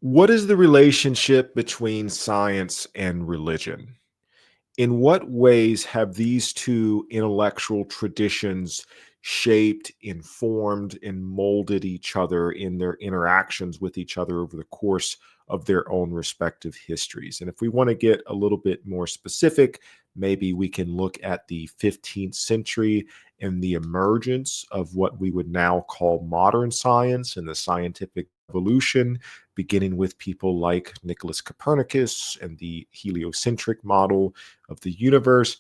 What is the relationship between science and religion? In what ways have these two intellectual traditions shaped, informed, and molded each other in their interactions with each other over the course of their own respective histories? And if we want to get a little bit more specific, maybe we can look at the 15th century and the emergence of what we would now call modern science and the scientific revolution, beginning with people like Nicholas Copernicus and the heliocentric model of the universe.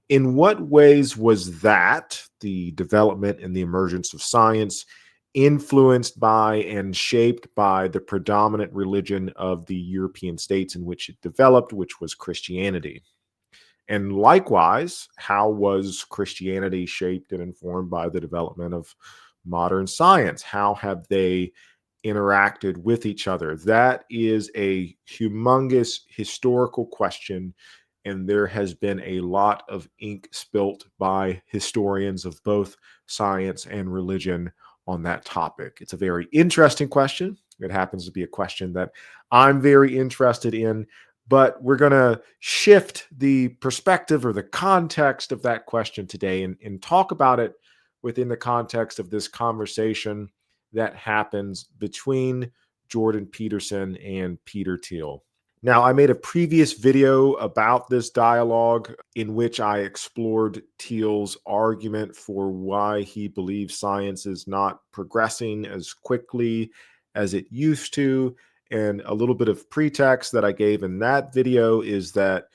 In what ways was that, the development and the emergence of science, influenced by and shaped by the predominant religion of the European states in which it developed, which was Christianity? And likewise, how was Christianity shaped and informed by the development of modern science? How have they interacted with each other? That is a humongous historical question, and there has been a lot of ink spilt by historians of both science and religion on that topic. It's a very interesting question. It happens to be a question that I'm very interested in, but we're going to shift the perspective or the context of that question today and talk about it within the context of this conversation that happens between Jordan Peterson and Peter Thiel. Now, I made a previous video about this dialogue in which I explored Thiel's argument for why he believes science is not progressing as quickly as it used to. And a little bit of pretext that I gave in that video is that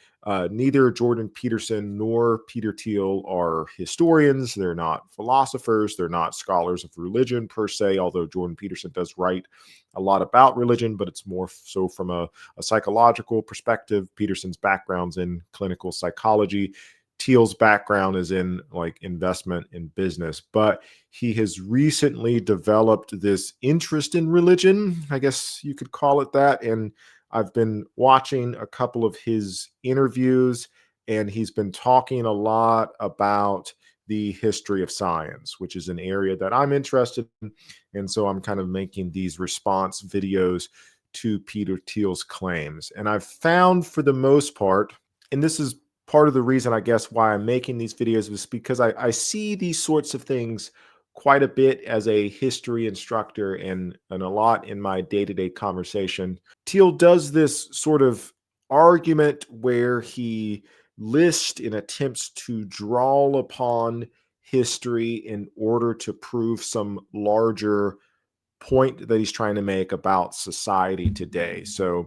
neither Jordan Peterson nor Peter Thiel are historians. They're not philosophers. They're not scholars of religion per se, although Jordan Peterson does write a lot about religion, but it's more so from a psychological perspective. Peterson's background's in clinical psychology. Thiel's background is in like investment in business, but he has recently developed this interest in religion, I guess you could call it that. And I've been watching a couple of his interviews, and he's been talking a lot about the history of science, which is an area that I'm interested in. And so I'm kind of making these response videos to Peter Thiel's claims. And I've found for the most part, and this is part of the reason I guess why I'm making these videos, is because I see these sorts of things quite a bit as a history instructor and a lot in my day-to-day conversation. Thiel does this sort of argument where he lists and attempts to draw upon history in order to prove some larger point that he's trying to make about society today. So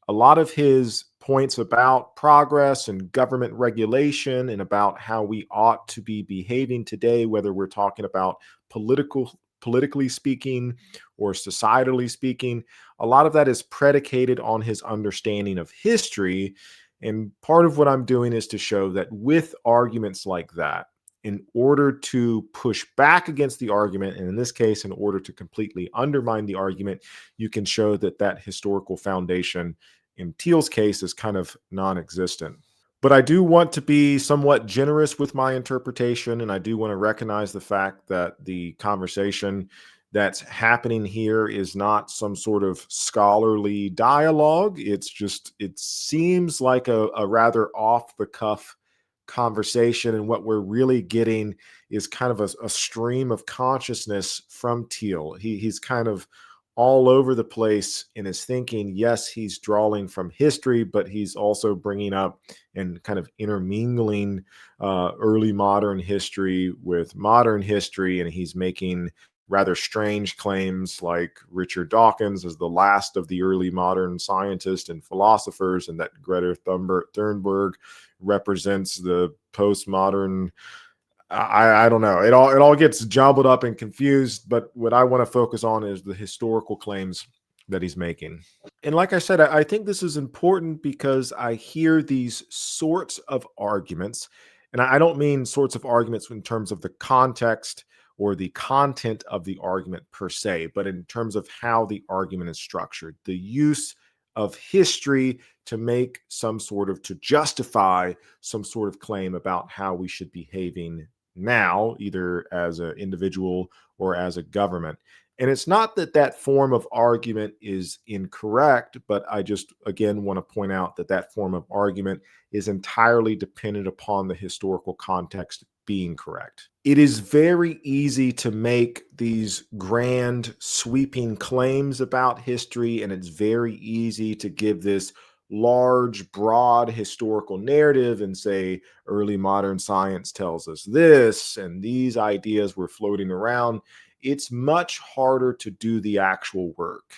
a lot of his points about progress and government regulation and about how we ought to be behaving today, whether we're talking about politically speaking or societally speaking, a lot of that is predicated on his understanding of history. And part of what I'm doing is to show that with arguments like that, in order to push back against the argument, and in this case, in order to completely undermine the argument, you can show that that historical foundation in Thiel's case is kind of non-existent. But I do want to be somewhat generous with my interpretation, and I do want to recognize the fact that the conversation that's happening here is not some sort of scholarly dialogue. It's just, it seems like a rather off the cuff conversation. And what we're really getting is kind of a stream of consciousness from Thiel. He's kind of all over the place in his thinking. Yes, he's drawing from history, but he's also bringing up and kind of intermingling early modern history with modern history. And he's making rather strange claims like Richard Dawkins is the last of the early modern scientists and philosophers, and that Greta Thunberg represents the postmodern. I don't know. It all gets jumbled up and confused, but what I want to focus on is the historical claims that he's making. And like I said, I think this is important because I hear these sorts of arguments, and I don't mean sorts of arguments in terms of the context or the content of the argument per se, but in terms of how the argument is structured, the use of history to justify some sort of claim about how we should behaving now, either as an individual or as a government. And it's not that that form of argument is incorrect, but I just, again, want to point out that that form of argument is entirely dependent upon the historical context being correct. It is very easy to make these grand, sweeping claims about history, and it's very easy to give this large, broad historical narrative and say early modern science tells us this, and these ideas were floating around. It's much harder to do the actual work.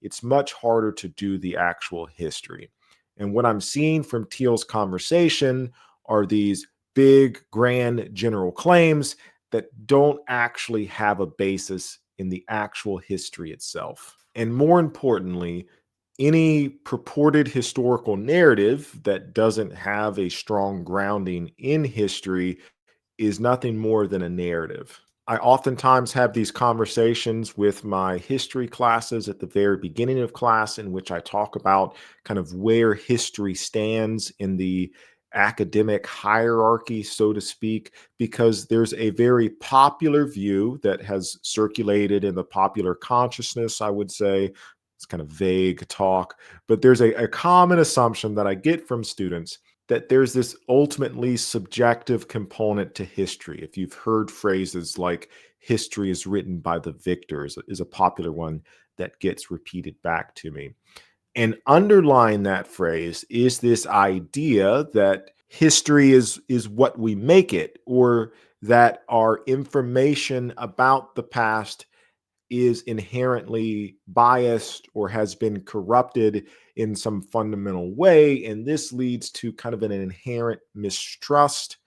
It's much harder to do the actual history. And what I'm seeing from Thiel's conversation are these big, grand, general claims that don't actually have a basis in the actual history itself. And more importantly, any purported historical narrative that doesn't have a strong grounding in history is nothing more than a narrative. I oftentimes have these conversations with my history classes at the very beginning of class, in which I talk about kind of where history stands in the academic hierarchy, so to speak, because there's a very popular view that has circulated in the popular consciousness, I would say. It's kind of vague talk, but there's a common assumption that I get from students that there's this ultimately subjective component to history. If you've heard phrases like history is written by the victors is a popular one that gets repeated back to me. And underlying that phrase is this idea that history is what we make it, or that our information about the past is inherently biased or has been corrupted in some fundamental way. And this leads to kind of an inherent mistrust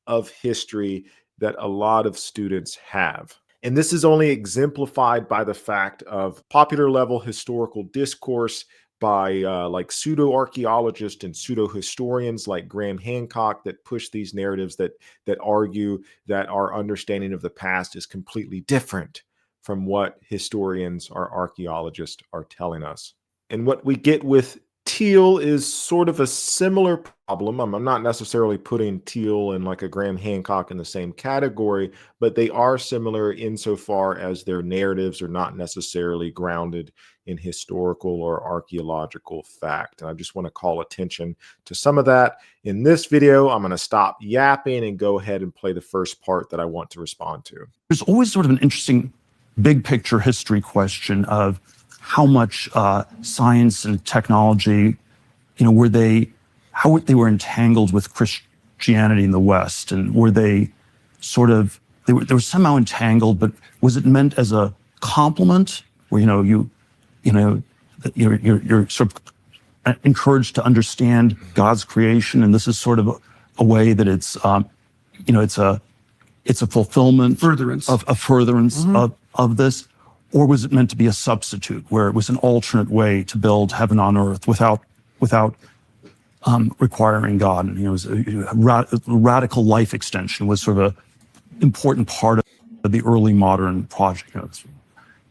of history that a lot of students have. And this is only exemplified by the fact of popular level historical discourse by like pseudo archaeologists and pseudo historians like Graham Hancock that push these narratives that argue that our understanding of the past is completely different from what historians or archaeologists are telling us. And what we get with Thiel is sort of a similar problem. I'm not necessarily putting Thiel and like a Graham Hancock in the same category, but they are similar insofar as their narratives are not necessarily grounded in historical or archaeological fact. And I just want to call attention to some of that. In this video, I'm going to stop yapping and go ahead and play the first part that I want to respond to. There's always sort of an interesting big picture history question of how much science and technology, how they were entangled with Christianity in the West, and were they they were somehow entangled, but was it meant as a complement, where you're sort of encouraged to understand God's creation, and this is sort of a way that it's a fulfillment, Furtherance. a furtherance of this, or was it meant to be a substitute, where it was an alternate way to build heaven on earth without requiring God? And it was a radical life extension was sort of an important part of the early modern project.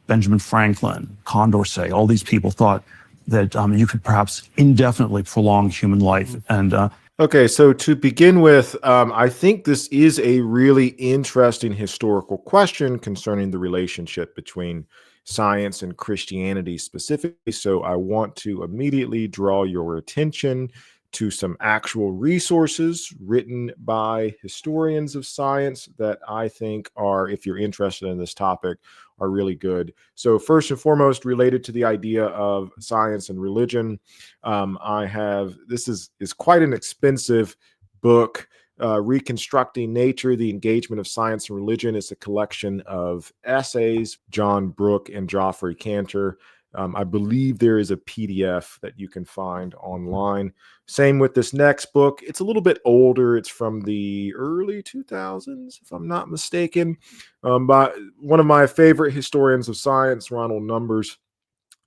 Benjamin Franklin, Condorcet, all these people thought that you could perhaps indefinitely prolong human life. And okay, so to begin with, I think this is a really interesting historical question concerning the relationship between science and Christianity specifically. So I want to immediately draw your attention to some actual resources written by historians of science that I think are, if you're interested in this topic, are really good. So first and foremost, related to the idea of science and religion, this is quite an expensive book. Reconstructing Nature, the Engagement of Science and Religion is a collection of essays, John Brooke and Geoffrey Cantor. I believe there is a PDF that you can find online. Same with this next book. It's a little bit older. It's from the early 2000s, if I'm not mistaken, by one of my favorite historians of science, Ronald Numbers,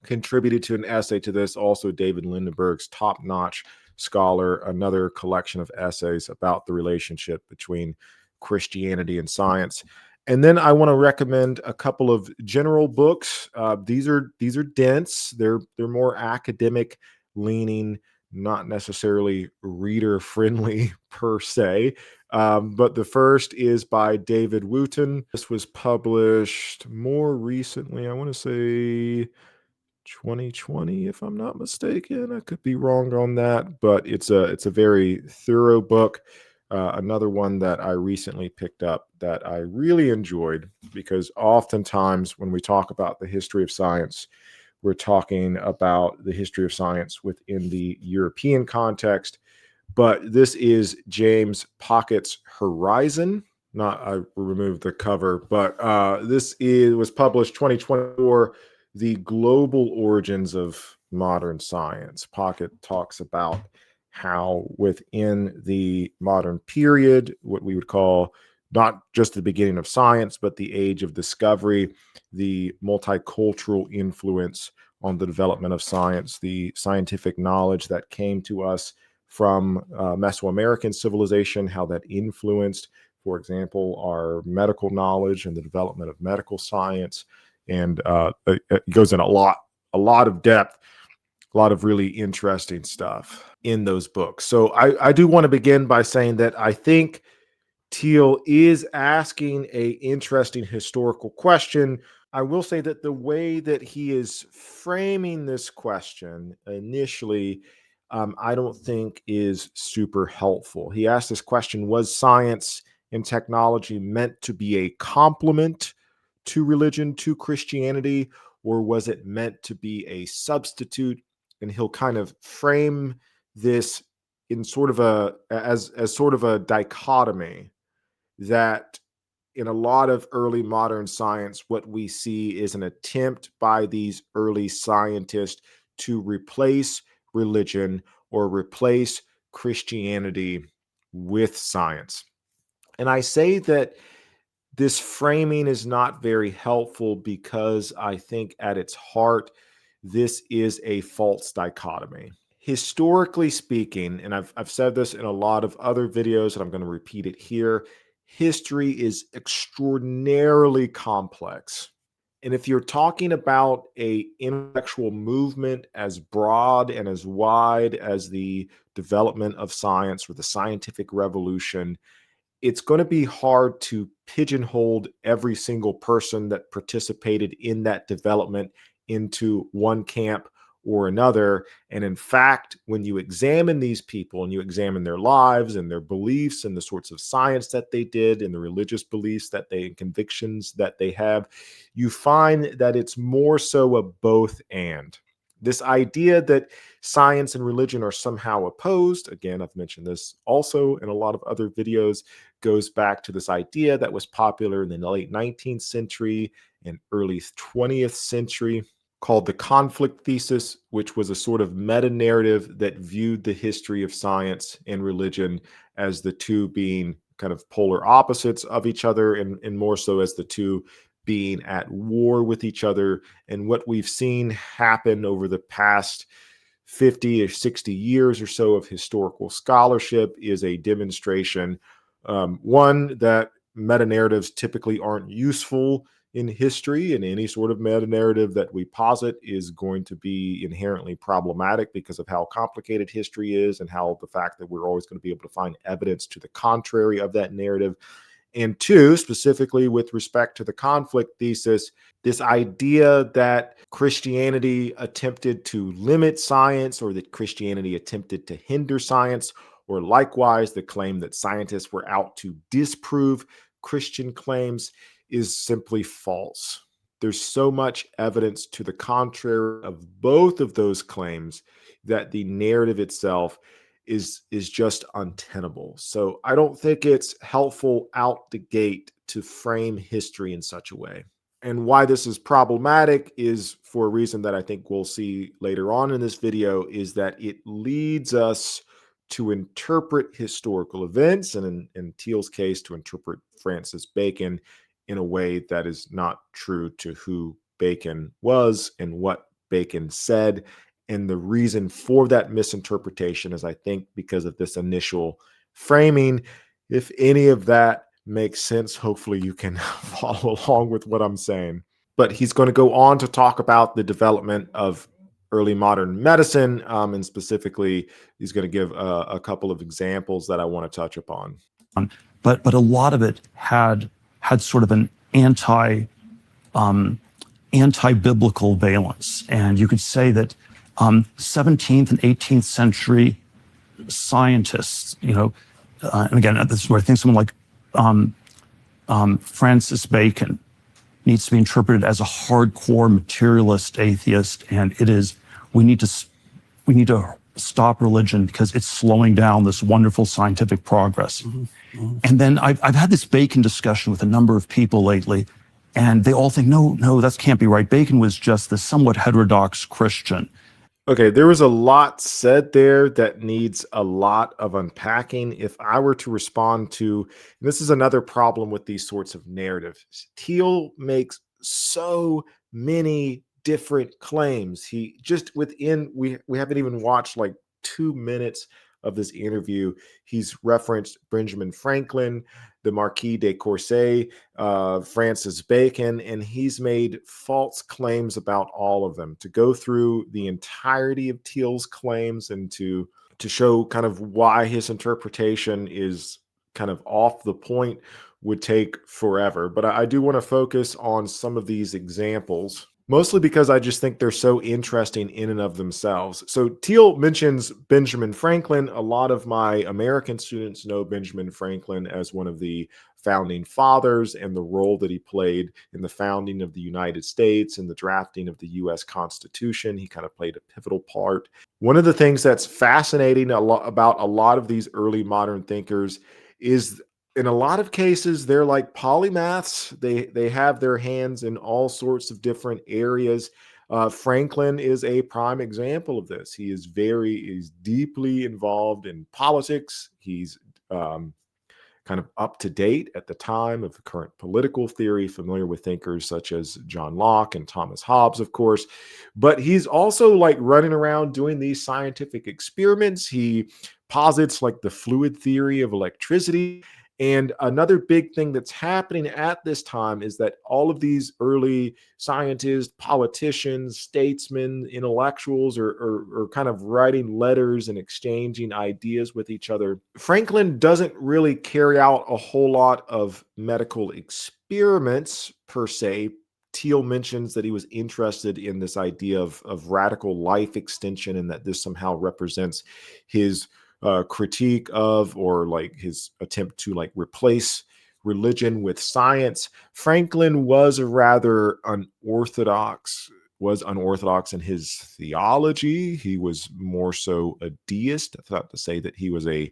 contributed to an essay to this. Also, David Lindenberg's top-notch scholar, another collection of essays about the relationship between Christianity and science. And then I want to recommend a couple of general books. These are dense. They're more academic leaning, not necessarily reader friendly per se. But the first is by David Wooten. This was published more recently, I want to say 2020, if I'm not mistaken. I could be wrong on that, but it's a very thorough book. Another one that I recently picked up that I really enjoyed, because oftentimes when we talk about the history of science, we're talking about the history of science within the European context. But this is James Pockett's Horizon. Not, I removed the cover, but was published 2024, The Global Origins of Modern Science. Pocket talks about how within the modern period, what we would call not just the beginning of science, but the age of discovery, the multicultural influence on the development of science, the scientific knowledge that came to us from Mesoamerican civilization, how that influenced, for example, our medical knowledge and the development of medical science. And it goes in a lot of depth, a lot of really interesting stuff in those books. So I do want to begin by saying that I think Thiel is asking a interesting historical question. I will say that the way that he is framing this question initially, I don't think is super helpful. He asked this question: was science and technology meant to be a complement to religion, to Christianity, or was it meant to be a substitute? And he'll kind of frame this in sort of as sort of a dichotomy, that in a lot of early modern science, what we see is an attempt by these early scientists to replace religion or replace Christianity with science. And I say that this framing is not very helpful because I think at its heart, this is a false dichotomy. Historically speaking, and I've said this in a lot of other videos, and I'm going to repeat it here, history is extraordinarily complex. And if you're talking about a intellectual movement as broad and as wide as the development of science or the scientific revolution, it's going to be hard to pigeonhole every single person that participated in that development into one camp or another. And in fact, when you examine these people and you examine their lives and their beliefs and the sorts of science that they did and the religious beliefs that they and convictions that they have, you find that it's more so a both and. This idea that science and religion are somehow opposed, again, I've mentioned this also in a lot of other videos, goes back to this idea that was popular in the late 19th century and early 20th century, called the conflict thesis, which was a sort of meta narrative that viewed the history of science and religion as the two being kind of polar opposites of each other, and more so as the two being at war with each other. And what we've seen happen over the past 50 or 60 years or so of historical scholarship is a demonstration, one, that meta narratives typically aren't useful in history, and any sort of meta narrative that we posit is going to be inherently problematic because of how complicated history is and how the fact that we're always going to be able to find evidence to the contrary of that narrative. And two, specifically with respect to the conflict thesis, this idea that Christianity attempted to limit science or that Christianity attempted to hinder science, or likewise the claim that scientists were out to disprove Christian claims, is simply false. There's so much evidence to the contrary of both of those claims that the narrative itself is just untenable. So I don't think it's helpful out the gate to frame history in such a way. And why this is problematic is for a reason that I think we'll see later on in this video, is that it leads us to interpret historical events, and in Thiel's case, to interpret Francis Bacon in a way that is not true to who Bacon was and what Bacon said. And the reason for that misinterpretation is, I think, because of this initial framing. If any of that makes sense, hopefully you can follow along with what I'm saying. But he's going to go on to talk about the development of early modern medicine, and specifically, he's going to give a couple of examples that I want to touch upon. but a lot of it had sort of an anti-biblical valence, and you could say that 17th and 18th century scientists, and again, this is where I think someone like Francis Bacon needs to be interpreted as a hardcore materialist atheist, and it is we need to stop religion because it's slowing down this wonderful scientific progress. And then I've had this Bacon discussion with a number of people lately, and they all think, no, that can't be right. Bacon was just this somewhat heterodox Christian. Okay, there was a lot said there that needs a lot of unpacking. If I were to respond to, and this is another problem with these sorts of narratives, Thiel makes so many different claims. He just we haven't even watched like 2 minutes of this interview. He's referenced Benjamin Franklin, the Marquis de Courcey, Francis Bacon, and he's made false claims about all of them. To go through the entirety of Thiel's claims and to show kind of why his interpretation is kind of off the point would take forever. But I do want to focus on some of these examples, mostly because I just think they're so interesting in and of themselves. So Thiel mentions Benjamin Franklin. A lot of my American students know Benjamin Franklin as one of the founding fathers and the role that he played in the founding of the United States and the drafting of the US Constitution. He kind of played a pivotal part. One of the things that's fascinating about a lot of these early modern thinkers is in a lot of cases they're like polymaths. They have their hands in all sorts of different areas. Franklin is a prime example of this. He is deeply involved in politics. He's kind of up to date at the time of current political theory, familiar with thinkers such as John Locke and Thomas Hobbes, of course. But he's also like running around doing these scientific experiments. He posits like the fluid theory of electricity. And another big thing that's happening at this time is that all of these early scientists, politicians, statesmen, intellectuals are kind of writing letters and exchanging ideas with each other. Franklin doesn't really carry out a whole lot of medical experiments per se. Thiel mentions that he was interested in this idea of radical life extension and that this somehow represents his critique of or like his attempt to like replace religion with science. Franklin was unorthodox in his theology. He was more so a deist. That's not to say that he was a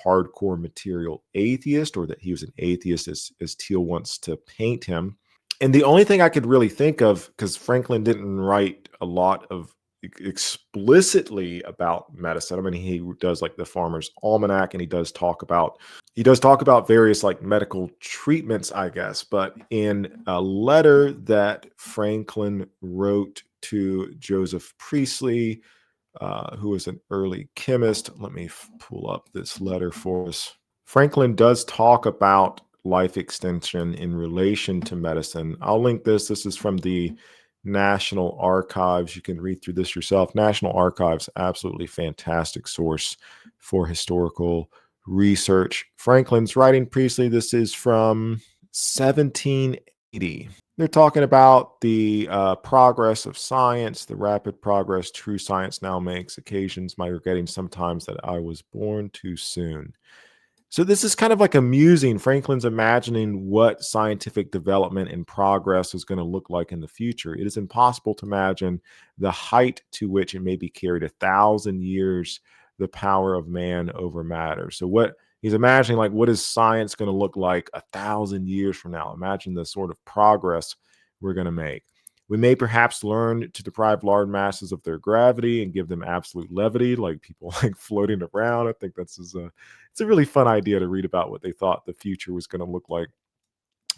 hardcore material atheist or that he was an atheist as Thiel wants to paint him. And the only thing I could really think of, because Franklin didn't write a lot of explicitly about medicine. I mean, he does like the Farmer's Almanac, and he does talk about various like medical treatments, I guess. But in a letter that Franklin wrote to Joseph Priestley, who was an early chemist, let me pull up this letter for us. Franklin does talk about life extension in relation to medicine. I'll link this. This is from the National Archives. You can read through this yourself. National Archives, absolutely fantastic source for historical research. Franklin's writing Priestley. This is from 1780. They're talking about the progress of science, the rapid progress true science now makes, occasions my regretting sometimes that I was born too soon. So this is kind of like amusing. Franklin's imagining what scientific development and progress is going to look like in the future. It is impossible to imagine the height to which it may be carried 1,000 years, the power of man over matter. So what he's imagining, like, what is science going to look like 1,000 years from now? Imagine the sort of progress we're going to make. We may perhaps learn to deprive large masses of their gravity and give them absolute levity, like people like floating around. I think it's a really fun idea to read about what they thought the future was going to look like.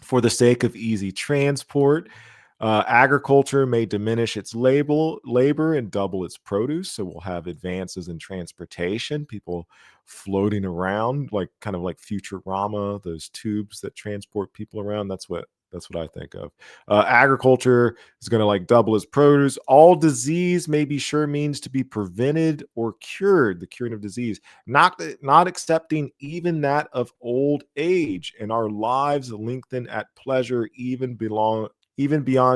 For the sake of easy transport, agriculture may diminish its labor and double its produce. So we'll have advances in transportation, people floating around, like kind of like Futurama, those tubes that transport people around. That's what That's what I think of. Agriculture is going to like double as produce. All disease may be sure means to be prevented or cured, the curing of disease, not accepting even that of old age, and our lives lengthen at pleasure, even beyond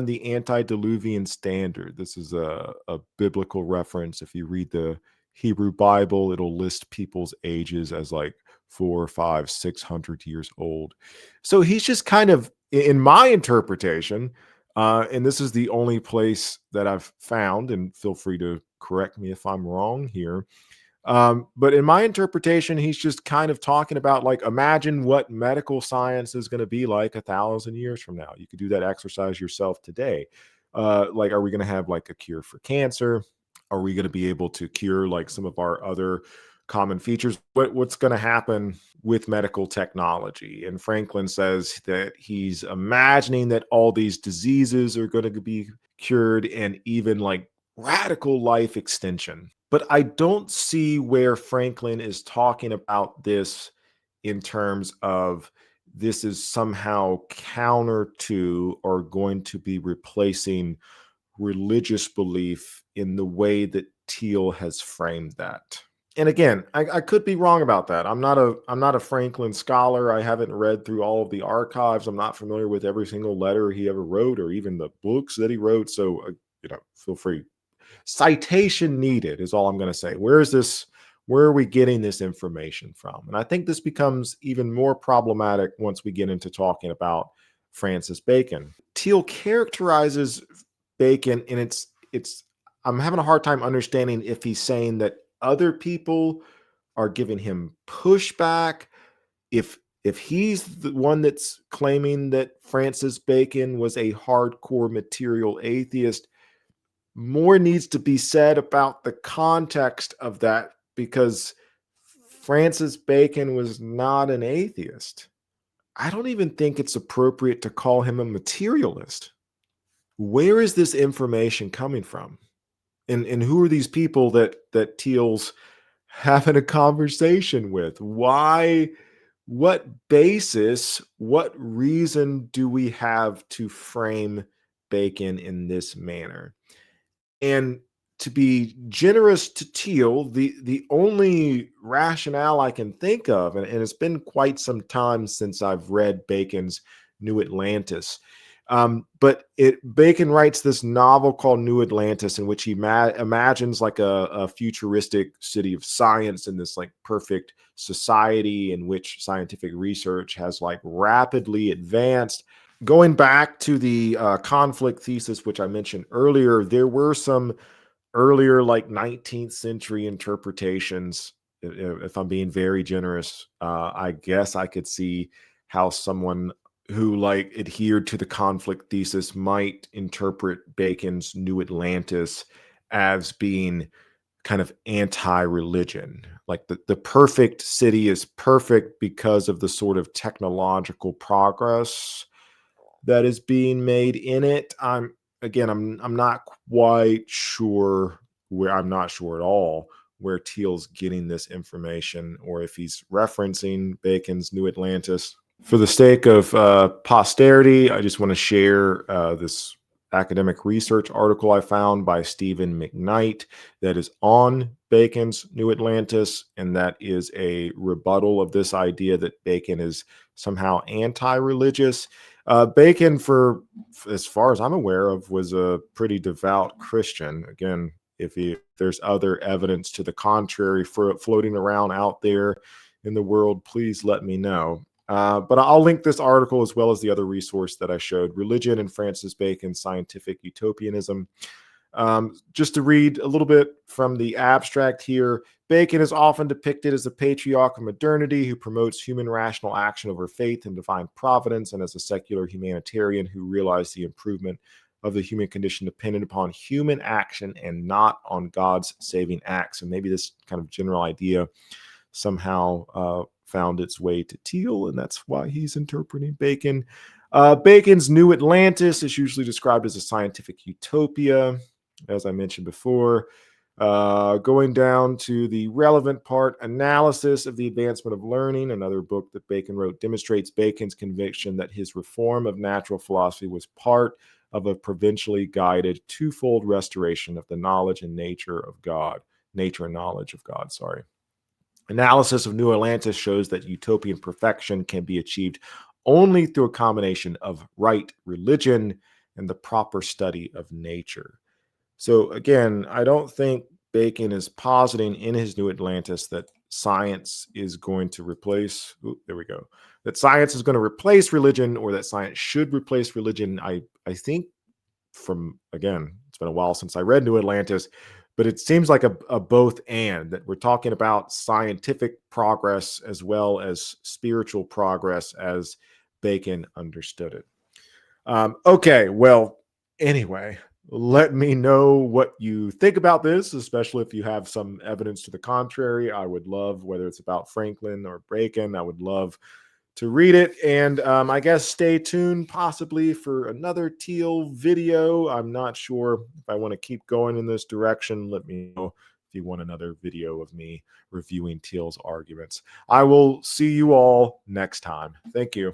the antediluvian standard. This is a biblical reference. If you read the Hebrew Bible, it'll list people's ages as like 400, 500, 600 years old. So he's just kind of, in my interpretation, and this is the only place that I've found, and feel free to correct me if I'm wrong here. But in my interpretation, he's just kind of talking about like, imagine what medical science is going to be like 1,000 years from now. You could do that exercise yourself today. Like, are we going to have like a cure for cancer? Are we going to be able to cure like some of our other common features? What's going to happen with medical technology? And Franklin says that he's imagining that all these diseases are going to be cured, and even like radical life extension. But I don't see where Franklin is talking about this in terms of this is somehow counter to or going to be replacing religious belief in the way that Thiel has framed that. And again, I could be wrong about that. I'm not a Franklin scholar. I haven't read through all of the archives. I'm not familiar with every single letter he ever wrote or even the books that he wrote. So feel free. Citation needed is all I'm going to say. Where are we getting this information from? And I think this becomes even more problematic once we get into talking about Francis Bacon. Thiel characterizes Bacon, and it's I'm having a hard time understanding if he's saying that other people are giving him pushback, if he's the one that's claiming that Francis Bacon was a hardcore material atheist. More needs to be said about the context of that, because Francis Bacon was not an atheist. I don't even think it's appropriate to call him a materialist. Where is this information coming from? And who are these people that Thiel's having a conversation with? Why? What basis, what reason do we have to frame Bacon in this manner? And to be generous to Thiel, the only rationale I can think of, and it's been quite some time since I've read Bacon's New Atlantis, but Bacon writes this novel called New Atlantis, in which he imagines like a futuristic city of science and this like perfect society in which scientific research has like rapidly advanced. Going back to the conflict thesis, which I mentioned earlier, there were some earlier, like 19th century interpretations. If I'm being very generous, I guess I could see how someone who like adhered to the conflict thesis might interpret Bacon's New Atlantis as being kind of anti-religion. Like the perfect city is perfect because of the sort of technological progress that is being made in it. I'm not quite sure where I'm not sure at all where Thiel's getting this information, or if he's referencing Bacon's New Atlantis. For the sake of posterity, I just want to share this academic research article I found by Stephen McKnight that is on Bacon's New Atlantis, and that is a rebuttal of this idea that Bacon is somehow anti-religious. Bacon, for as far as I'm aware of, was a pretty devout Christian. Again, if there's other evidence to the contrary floating around out there in the world, please let me know. But I'll link this article as well as the other resource that I showed, Religion and Francis Bacon's Scientific Utopianism. Just to read a little bit from the abstract here, Bacon is often depicted as a patriarch of modernity who promotes human rational action over faith and divine providence, and as a secular humanitarian who realized the improvement of the human condition dependent upon human action and not on God's saving acts. And maybe this kind of general idea somehow found its way to Thiel, and that's why he's interpreting Bacon. Bacon's New Atlantis is usually described as a scientific utopia, as I mentioned before. Going down to the relevant part, Analysis of the Advancement of Learning, another book that Bacon wrote, demonstrates Bacon's conviction that his reform of natural philosophy was part of a provincially guided twofold restoration of the knowledge and nature of God. Nature and knowledge of God, sorry. Analysis of New Atlantis shows that utopian perfection can be achieved only through a combination of right religion and the proper study of nature. So again, I don't think Bacon is positing in his New Atlantis that science is going to replace, there we go, that science is going to replace religion or that science should replace religion. I think from, again, it's been a while since I read New Atlantis, but it seems like a both and, that we're talking about scientific progress as well as spiritual progress as Bacon understood it. Okay, well, anyway, let me know what you think about this, especially if you have some evidence to the contrary. I would love, whether it's about Franklin or Bacon, I would love to read it. And I guess stay tuned possibly for another Thiel video. I'm not sure if I want to keep going in this direction. Let me know if you want another video of me reviewing Thiel's arguments. I will see you all next time. Thank you.